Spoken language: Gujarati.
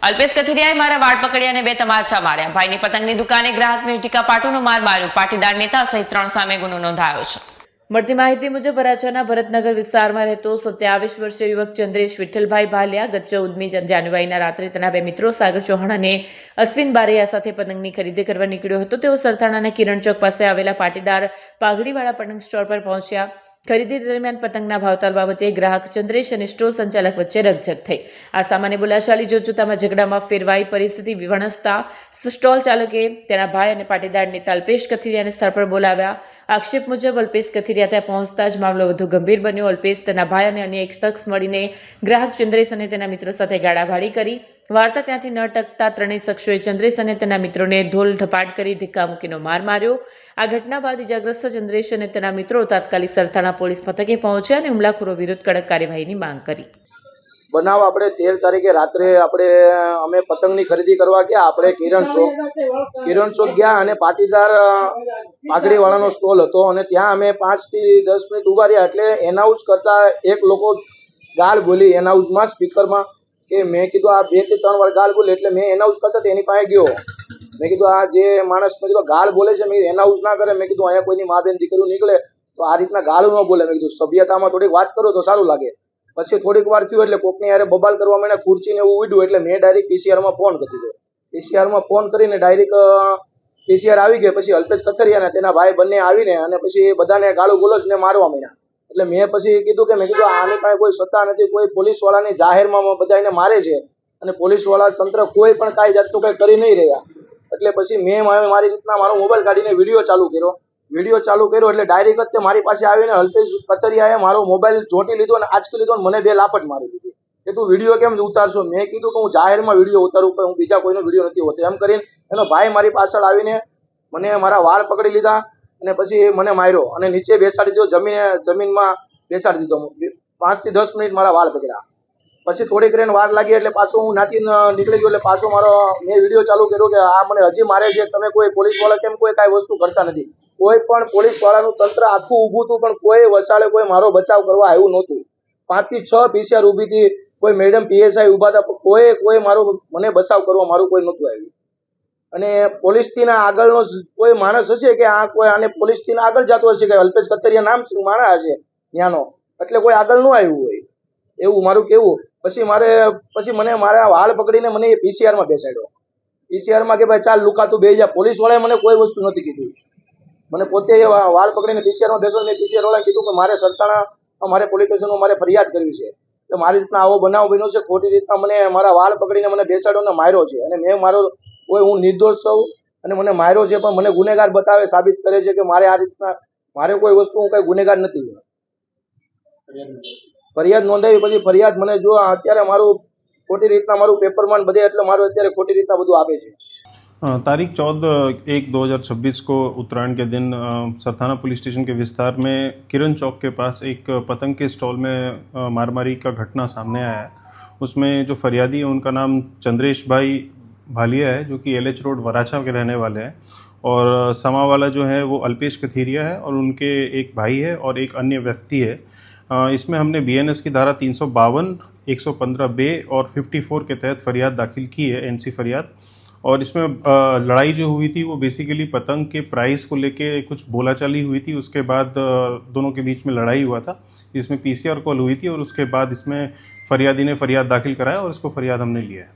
અલ્પેશ કથિરિયાએ મારા વાળ પકડી અને 2 તમાચા માર્યા. ભાઈની પતંગની દુકાને ગ્રાહકને ટીકા પાટુનો માર માર્યો. પાટીદાર નેતા સહિત 3 સામે ગુનો નોંધાયો છે. મળતી માહિતી મુજબ વરાછાના ભરતનગર વિસ્તારમાં રહેતો 27 વર્ષીય યુવક ચંદ્રેશ વિઠ્ઠલભાઈ ભાલિયા ગત 14મી જાન્યુઆરીના રાત્રે તેના 2 મિત્રો સાગર ચૌહાણ અને અશ્વિન બારૈયા સાથે પતંગની ખરીદી કરવા નીકળ્યો હતો. તેઓ સરથાણાના કિરણ ચોક પાસે આવેલા પાટીદાર પાઘડીવાળા પતંગ સ્ટોર પર પહોંચ્યા. ખરીદી દરમિયાન પતંગના ભાવતાલ બાબતે ગ્રાહક ચંદ્રેશ અને સ્ટોર સંચાલક વચ્ચે રકઝક થઈ. આ સામાન્ય બોલાચાલી જોતજોતામાં ઝઘડામાં ફેરવાઈ પરિસ્થિતિ વણસતા સ્ટોલ ચાલકે તેના ભાઈ અને પાટીદાર નેતા અલ્પેશ કથિરિયાને સ્થળ પર બોલાવ્યા. આક્ષેપ મુજબ અલ્પેશ કથિરિયા ત્યાં પહોંચતા જ મામલો વધુ ગંભીર બન્યો. અલ્પેશ, તેના ભાઈ અને અન્ય એક શખ્સ મળીને ગ્રાહક ચંદ્રેશ અને તેના મિત્રો સાથે ગાળાભાડી કરી. વાર્તા ત્યાંથી ન ટકતા ત્રણેય શખ્સોએ ચંદ્રેશ અને તેના મિત્રોને ધોલ ધપાટ કરી ધક્કા મૂકીનો માર માર્યો. આ ઘટના બાદ ઇજાગ્રસ્ત ચંદ્રેશ અને તેના મિત્રો તાત્કાલિક સરથાણા પોલીસ મથકે પહોંચ્યા અને હુમલાખોરો વિરુદ્ધ કડક કાર્યવાહીની માંગ કરી. બનાવ આપણે 13 તારીખે રાત્રે અમે પતંગની ખરીદી કરવા ગયા. આપણે કિરણ ચોક ગયા અને પાટીદાર પાઘડીવાળાનો સ્ટોલ હતો અને ત્યાં અમે 5 થી 10 મિનિટ ઉભા રહ્યા. એટલે એનાઉન્સ કરતા એક લોકો ગાળ બોલી એનાઉન્સમાં સ્પીકરમાં કે મેં કીધું આ 2 થી 3 વાર ગાળ બોલી. એટલે મેં એનાઉન્સ કરતા એની પાસે ગયો. મેં કીધું આ જે માણસ મેં કીધું ગાળ બોલે છે, મેં એનાઉન્સ ના કરે. મેં કીધું અહીંયા કોઈની મા બેન દીકરીઓ નીકળે તો આ રીતના ગાળ ન બોલે. મેં કીધું સભ્યતામાં થોડીક વાત કરો તો સારું લાગે. પછી થોડીક વાર થયું એટલે કોકની યારે બબાલ કરવા માંડ્યા, ખુરચીને એવું ઉડ્યું. એટલે મેં ડાયરેક્ટ પીસીઆરમાં ફોન કરી દીધો. પીસીઆરમાં ફોન કરીને ડાયરેક્ટ પીસીઆર આવી ગયા. પછી અલ્પેશ કથિરિયા અને તેના ભાઈ બંને આવીને અને પછી બધાને ગાળું બોલોચને મારવા માંડ્યા. એટલે મેં પછી કીધું કે આની પાસે કોઈ સત્તા નથી, કોઈ પોલીસવાળાની જાહેરમાં બધાને મારે છે અને પોલીસવાળા તંત્ર કોઈ પણ કાંઈ જાતનું કંઈ કરી નહીં રહ્યા. એટલે પછી મેં મારી રીતના મારો મોબાઈલ કાઢીને વિડીયો ચાલુ કર્યો. એટલે ડાયરેક્ટ જ મારી પાસે આવીને અલ્પેશ કથિરિયાએ મારો મોબાઈલ ચોંટી લીધો અને આંચકી લીધો અને મને 2 લાપટ મારી દીધી કે તું વિડીયો કેમ ઉતારશો. મેં કીધું કે હું જાહેરમાં વિડીયો ઉતારું, પણ હું બીજા કોઈનો વિડીયો નથી હોતો. એમ કરીને એનો ભાઈ મારી પાછળ આવીને મને મારા વાળ પકડી લીધા અને પછી મને માર્યો અને નીચે બેસાડી દીધો, જમીનમાં બેસાડી દીધો. 5 થી 10 મિનિટ મારા વાળ પકડ્યા. પછી થોડીક રેન વાર લાગી એટલે પાછો હું નાથી નીકળી ગયો. એટલે પાછો મેં વિડીયો ચાલુ કર્યો કે આ મને હજી મારે છે, તમે કોઈ પોલીસવાળા કેમ કોઈ કાંઈ વસ્તુ કરતા નથી. કોઈ પણ પોલીસવાળાનું તંત્ર આખું ઊભું હતું, પણ કોઈ વસાડે કોઈ મારો બચાવ કરવા આવ્યું નહોતું. 5 થી 6 પીસીઆર ઊભી હતી, કોઈ મેડમ પીએસઆઈ ઊભા હતા, કોઈ મને બચાવ કરવા મારું કોઈ નહોતું આવ્યું. અને પોલીસથી આગળનો કોઈ માણસ હશે કે આ કોઈ આને પોલીસથી આગળ જતો હશે કે અલ્પેશ કથિરિયા નામ માણસ હશે ત્યાંનો, એટલે કોઈ આગળ ન આવ્યું હોય એવું મારું કહેવું. પછી મને મારા વાળ પકડીને મને એ પીસીઆરમાં બેસાડ્યો. પીસીઆરમાં કે ભાઈ ચાલ લુકા તું બેસી જા. પોલીસવાળાએ મને કોઈ વસ્તુ નથી કીધું. મને પોતે વાળ પકડીને પીસીઆરમાં બેસો. મેં પીસીઆરવાળાને કીધું કે મારે સરથાણા મારે પોલીસ સ્ટેશનમાં મારે ફરિયાદ કરવી છે. એટલે મારી રીતના આવો બનાવ બન્યો છે. ખોટી રીતના મને મારા વાળ પકડીને મને બેસાડ્યો અને માર્યો છે. અને હું નિર્દોષ છું અને મને માર્યો છે, પણ મને ગુનેગાર બતાવે, સાબિત કરે છે કે મારે આ રીતના મારે કોઈ વસ્તુ હું કઈ ગુનેગાર નથી. ફરિયાદ નોંધાવી. પછી ફરિયાદ મને જો અત્યારે મારું ખોટી રીતના મારું પેપરમાં બધે એટલે મારું અત્યારે ખોટી રીતના બધું આપે છે. तारीख 14/1/2026 को उत्तरायण के दिन सरथाना पुलिस स्टेशन के विस्तार में किरण चौक के पास एक पतंग के स्टॉल में मारामारी का घटना सामने आया है. उसमें जो फरियादी है उनका नाम चंद्रेश भाई भालिया है, जो कि LH रोड वराछा के रहने वाले हैं. और समा वाला जो है वो अल्पेश कथिरिया है और उनके एक भाई है और एक अन्य व्यक्ति है. इसमें हमने BNS की धारा 352, 115B और 54 के तहत फरियाद दाखिल की है, NC फरियाद. और इसमें लड़ाई जो हुई थी वो बेसिकली पतंग के प्राइस को लेके कुछ बोलाचाली हुई थी. उसके बाद दोनों के बीच में लड़ाई हुआ था, जिसमें PCR कॉल हुई थी और उसके बाद इसमें फरियादी ने फरियाद दाखिल कराया और इसको फरियाद हमने लिया है.